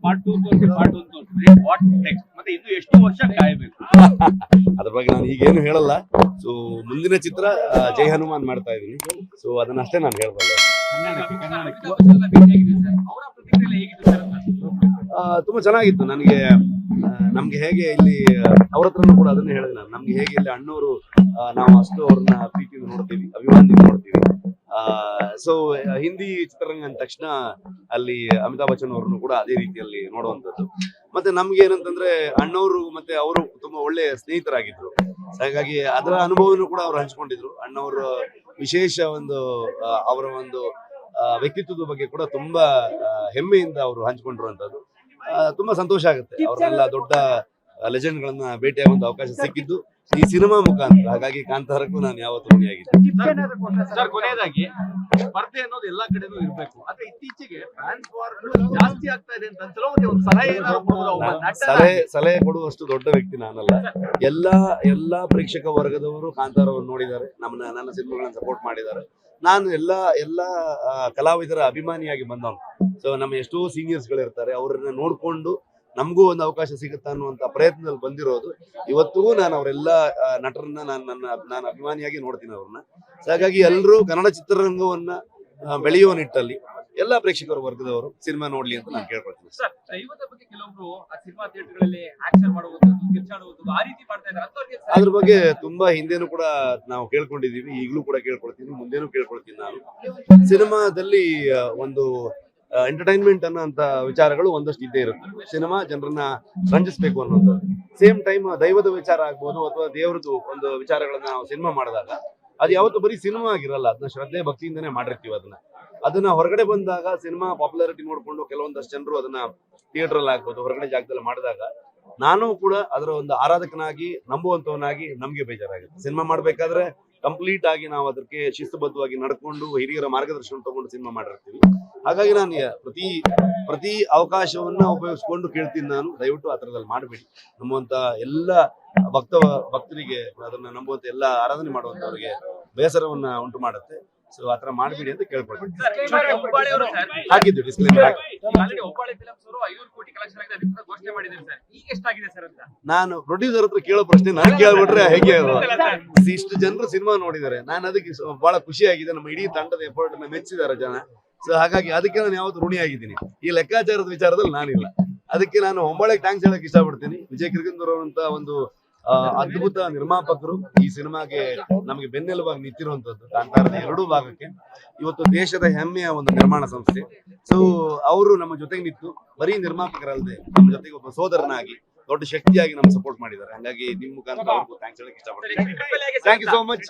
Part 2 ತೋರಿಸಿ part 1 ತೋರಿಸಿ what next ಮತ್ತೆ ಇನ್ನು ಎಷ್ಟು ವರ್ಷ ಕಾಯಬೇಕು? ಅದ್ರ ಬಗ್ಗೆ ನಾನು ಈಗೇನು ಹೇಳಲ್ಲ. ಸೊ ಮುಂದಿನ ಚಿತ್ರ ಜೈ ಹನುಮಾನ್ ಮಾಡ್ತಾ ಇದೀನಿ. ಸೊ ಅದನ್ನ ಅಷ್ಟೇ ನಾನು ಹೇಳ್ಬಲ್ಲೆ. ಅವರ ಪ್ರತಿಕ್ರಿಯೆ ಹೇಗಿತ್ತು ಸರ್? ತುಂಬಾ ಚೆನ್ನಾಗಿತ್ತು. ನಮ್ಗೆ ಹೇಗೆ ಇಲ್ಲಿ ಅವ್ರ ಹತ್ರನೂ ಕೂಡ ಅದನ್ನೇ ಹೇಳಿದೆ ನಾನು. ನಮ್ಗೆ ಹೇಗೆ ಇಲ್ಲಿ ಅಣ್ಣವರು ನಾವು ಅಷ್ಟು ಅವ್ರನ್ನ ಪ್ರೀತಿಯಿಂದ ನೋಡ್ತೀವಿ, ಅಭಿಮಾನದಿಂದ ನೋಡ್ತೀವಿ. ಸೊ ಹಿಂದಿ ಚಿತ್ರರಂಗ ಅಂದ ತಕ್ಷಣ ಅಲ್ಲಿ ಅಮಿತಾಬ್ ಬಚ್ಚನ್ ಅವ್ರನ್ನು ಕೂಡ ಅದೇ ರೀತಿಯಲ್ಲಿ ನೋಡುವಂಥದ್ದು. ಮತ್ತೆ ನಮ್ಗೆ ಏನಂತಂದ್ರೆ ಅಣ್ಣವರು ಮತ್ತೆ ಅವರು ತುಂಬಾ ಒಳ್ಳೆ ಸ್ನೇಹಿತರಾಗಿದ್ರು. ಹಾಗಾಗಿ ಅದರ ಅನುಭವನೂ ಕೂಡ ಅವ್ರು ಹಂಚ್ಕೊಂಡಿದ್ರು. ಅಣ್ಣವ್ರ ವಿಶೇಷ ಒಂದು ಅವರ ಒಂದು ವ್ಯಕ್ತಿತ್ವದ ಬಗ್ಗೆ ಕೂಡ ತುಂಬಾ ಹೆಮ್ಮೆಯಿಂದ ಅವರು ಹಂಚ್ಕೊಂಡಿರುವಂತದ್ದು. ತುಂಬಾ ಸಂತೋಷ ಆಗುತ್ತೆ. ಅವ್ರನ್ನೆಲ್ಲ ದೊಡ್ಡ ಲೆಜೆಂಡ್ ಗಳನ್ನ ಭೇಟಿಯಾಗುವಂತ ಅವಕಾಶ ಸಿಕ್ಕಿದ್ದು ಈ ಸಿನಿಮಾ ಮುಖಾಂತರ. ಹಾಗಾಗಿ ಕಾಂತಾರಕ್ಕೂ ನಾನು ಯಾವತ್ತೂ ಋಣಿಯಾಗಿದ್ದೆ. ಸರ್ ಕೊನೆಯದಾಗಿ ಸ್ಪರ್ಧೆ ಅನ್ನೋದು ಎಲ್ಲಾ ಕಡೆನೂ ಇರ್ಬೇಕು. ಆದ್ರೆ ಇತ್ತೀಚೆಗೆ ಫ್ಯಾನ್ಸ್ ವಾರ್ ಜಾಸ್ತಿ ಆಗ್ತಾ ಇದೆ ಅಂತ ಅನ್ಸಲ್ಲ. ಒಂದು ಸಲಹೆ ಏನಾದ್ರು ಕೊಡೋದು ಒಬ್ಬ ನಟ? ಸಲಹೆ ಕೊಡುವಷ್ಟು ದೊಡ್ಡ ವ್ಯಕ್ತಿ ನಾನಲ್ಲ. ಎಲ್ಲಾ ಪ್ರೇಕ್ಷಕ ವರ್ಗದವರು ಕಾಂತಾರವನ್ನು ನೋಡಿದ್ದಾರೆ, ನನ್ನ ಸಿನಿಮಾಗಳನ್ನ ಸಪೋರ್ಟ್ ಮಾಡಿದ್ದಾರೆ. ನಾನು ಎಲ್ಲಾ ಕಲಾವಿದರ ಅಭಿಮಾನಿಯಾಗಿ ಬಂದವನು. ಸೊ ನಮ್ಮ ಎಷ್ಟೋ ಸೀನಿಯರ್ಸ್ ಗಳಿರ್ತಾರೆ, ಅವ್ರನ್ನ ನೋಡ್ಕೊಂಡು ನಮಗೂ ಒಂದು ಅವಕಾಶ ಸಿಗುತ್ತಾ ಅನ್ನುವಂತ ಪ್ರಯತ್ನದಲ್ಲಿ ಬಂದಿರೋದು. ಇವತ್ತಿಗೂ ನಾನು ಅವರೆಲ್ಲ ನಟರನ್ನ ನಾನು ಅಭಿಮಾನಿಯಾಗಿ ನೋಡ್ತೀನಿ ಅವ್ರನ್ನ. ಹಾಗಾಗಿ ಎಲ್ಲರೂ ಕನ್ನಡ ಚಿತ್ರರಂಗವನ್ನ ಬೆಳೆಯುವ ನಿಟ್ಟಲ್ಲಿ ಎಲ್ಲಾ ಪ್ರೇಕ್ಷಕರ ವರ್ಗದವರು ಸಿನಿಮಾ ನೋಡ್ಲಿ ಅಂತ ನಾನು ಕೇಳ್ಕೊಳ್ತೀನಿ. ಸರ್, ದೈವದ ಬಗ್ಗೆ ಕೆಲವೊಬ್ರು ಆ ಸಿನಿಮಾ ಥಿಯೇಟರ್ಗಳಲ್ಲಿ ಆಕ್ಷನ್ ಮಾಡುವುದು, ಕಿರ್ಚಾಡುವುದು, ಆ ರೀತಿ ಮಾಡ್ತಾ ಇದ್ದಾರೆ. ಅದ್ರ ಬಗ್ಗೆ ತುಂಬಾ ಹಿಂದೆನೂ ಕೂಡ ನಾವು ಕೇಳ್ಕೊಂಡಿದೀವಿ, ಈಗಲೂ ಕೂಡ ಕೇಳ್ಕೊಳ್ತೀನಿ, ಮುಂದೇನೂ ಕೇಳ್ಕೊಳ್ತೀನಿ. ನಾನು ಸಿನಿಮಾದಲ್ಲಿ ಒಂದು ಎಂಟರ್ಟೈನ್ಮೆಂಟ್ ಅನ್ನೋಂತ ವಿಚಾರಗಳು ಒಂದಷ್ಟು ಇದ್ದೇ ಇರುತ್ತೆ. ಸಿನಿಮಾ ಜನರನ್ನ ರಂಜಿಸ್ಬೇಕು ಅನ್ನೋದು. ಸೇಮ್ ಟೈಮ್ ದೈವದ ವಿಚಾರ ಆಗ್ಬೋದು ಅಥವಾ ದೇವ್ರದ್ದು ಒಂದು ವಿಚಾರಗಳನ್ನ ನಾವು ಸಿನಿಮಾ ಮಾಡಿದಾಗ ಅದು ಯಾವತ್ತೂ ಬರೀ ಸಿನಿಮಾ ಆಗಿರಲ್ಲ. ಅದನ್ನ ಶ್ರದ್ಧೆ ಭಕ್ತಿಯಿಂದನೇ ಮಾಡಿರ್ತೀವಿ. ಅದನ್ನ ಹೊರಗಡೆ ಬಂದಾಗ ಸಿನಿಮಾ ಪಾಪ್ಯುಲಾರಿಟಿ ನೋಡ್ಕೊಂಡು ಕೆಲವೊಂದಷ್ಟು ಜನರು ಅದನ್ನ ಥಿಯೇಟರ್ ಅಲ್ಲಿ ಆಗ್ಬೋದು, ಹೊರಗಡೆ ಜಾಗದಲ್ಲಿ ಮಾಡಿದಾಗ ನಾನು ಕೂಡ ಅದರ ಒಂದು ಆರಾಧಕನಾಗಿ ನಂಬುವಂತವನಾಗಿ ನಮ್ಗೆ ಬೇಜಾರಾಗುತ್ತೆ. ಸಿನಿಮಾ ಮಾಡ್ಬೇಕಾದ್ರೆ ಕಂಪ್ಲೀಟ್ ಆಗಿ ನಾವು ಅದಕ್ಕೆ ಶಿಸ್ತುಬದ್ಧವಾಗಿ ನಡ್ಕೊಂಡು ಹಿರಿಯರ ಮಾರ್ಗದರ್ಶನ ತಗೊಂಡು ಸಿನಿಮಾ ಮಾಡಿರ್ತೀವಿ. ಹಾಗಾಗಿ ನಾನು ಪ್ರತಿ ಅವಕಾಶವನ್ನ ಉಪಯೋಗಿಸ್ಕೊಂಡು ಕೇಳ್ತೀನಿ. ನಾನು ದಯವಿಟ್ಟು ಆ ಥರದಲ್ಲಿ ಮಾಡಬೇಡಿ. ನಮ್ಮುವಂತ ಎಲ್ಲ ಭಕ್ತರಿಗೆ, ಅದನ್ನ ನಂಬುವಂತ ಎಲ್ಲ ಆರಾಧನೆ ಮಾಡುವಂತವರಿಗೆ ಬೇಸರವನ್ನ ಉಂಟು ಮಾಡುತ್ತೆ. ಸೊ ಆತರ ಮಾಡಬೇಡಿ ಅಂತ ಕೇಳ್ಕೊಳ್ತೀನಿ. ಹಾಕಿದ್ದು ಡಿಸ್ಕ್ಲೇಮರ್ ನಾನು ಪ್ರೊಡ್ಯೂಸರ್ ಹತ್ರ ಕೇಳೋ ಪ್ರಶ್ನೆ ನಾನು ಕೇಳ್ಬಿಟ್ರೆ ಹೇಗೆ? ಇಷ್ಟು ಜನರು ಸಿನಿಮಾ ನೋಡಿದ್ದಾರೆ, ನಾನು ಅದಕ್ಕೆ ಬಹಳ ಖುಷಿ ಆಗಿದೆ. ನಮ್ಮ ಇಡೀ ತಂಡದ ಎಫರ್ಟ್ ಮೆಚ್ಚಿದ್ದಾರೆ ಜನ. ಸೊ ಹಾಗಾಗಿ ಅದಕ್ಕೆ ನಾನು ಯಾವತ್ತು ಋಣಿಯಾಗಿದ್ದೀನಿ. ಈ ಲೆಕ್ಕಾಚಾರದ ವಿಚಾರದಲ್ಲಿ ನಾನಿಲ್ಲ. ಅದಕ್ಕೆ ನಾನು ಹೊಂಬಾಳೆಗೆ ಥ್ಯಾಂಕ್ಸ್ ಹೇಳಕ್ ಇಷ್ಟಪಡ್ತೀನಿ. ವಿಜಯ್ ಕಿರ್ಗಂದೂರ್ ಅವರಂತ ಒಂದು ಅದ್ಭುತ ನಿರ್ಮಾಪಕರು ಈ ಸಿನಿಮಾಗೆ ನಮಗೆ ಬೆನ್ನೆಲುಬಾಗಿ ನಿಂತಿರುವಂತದ್ದು. ಕಾಂತಾರದ 2 ಭಾಗಕ್ಕೆ ಇವತ್ತು ದೇಶದ ಹೆಮ್ಮೆಯ ಒಂದು ನಿರ್ಮಾಣ ಸಂಸ್ಥೆ. ಸೊ ಅವರು ನಮ್ಮ ಜೊತೆಗೆ ನಿಂತು ಬರೀ ನಿರ್ಮಾಪಕರಲ್ಲದೆ ನಮ್ಮ ಜೊತೆಗೆ ಒಬ್ಬ ಸೋದರನಾಗಿ ದೊಡ್ಡ ಶಕ್ತಿಯಾಗಿ ನಮ್ಗೆ ಸಪೋರ್ಟ್ ಮಾಡಿದ್ದಾರೆ. ಹಾಗಾಗಿ ನಿಮ್ ಮುಖಾಂತರ ಅವ್ರಿಗೂ ಥ್ಯಾಂಕ್ಸ್ ಹೇಳಕ್ ಇಷ್ಟಪಡ್ತೀನಿ. Thank you so much.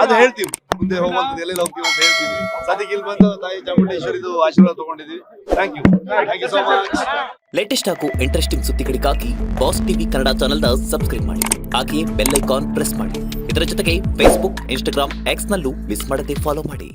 ಅದು ಹೇಳ್ತೀವಿ, ಮುಂದೆ ಹೋಗುವಂಥದ್ದು ಎಲ್ಲೆಲ್ಲಿ ಹೋಗ್ತೀವಿ ಅಂತ ಹೇಳ್ತೀವಿ. ಸದ್ಯಕ್ಕೆ ಇಲ್ಲಿ ಬಂದು ತಾಯಿ ಚಾಮುಂಡೇಶ್ವರಿದು ಆಶೀರ್ವಾದ ತಗೊಂಡಿದ್ದೀವಿ. Thank you so much. Latest ಹಾಗೂ ಇಂಟ್ರೆಸ್ಟಿಂಗ್ ಸುದ್ದಿಗಳಿಗಾಗಿ ಬಾಸ್ ಟಿವಿ ಕನ್ನಡ ಚಾನೆಲ್ನ ಸಬ್ಸ್ಕ್ರೈಬ್ ಮಾಡಿ. ಹಾಗೆಯೇ ಬೆಲ್ ಐಕಾನ್ ಪ್ರೆಸ್ ಮಾಡಿ. ಇದರ ಜೊತೆಗೆ ಫೇಸ್ಬುಕ್, ಇನ್ಸ್ಟಾಗ್ರಾಮ್, ಎಕ್ಸ್ ನಲ್ಲೂ ಮಿಸ್ ಮಾಡದೆ ಫಾಲೋ ಮಾಡಿ.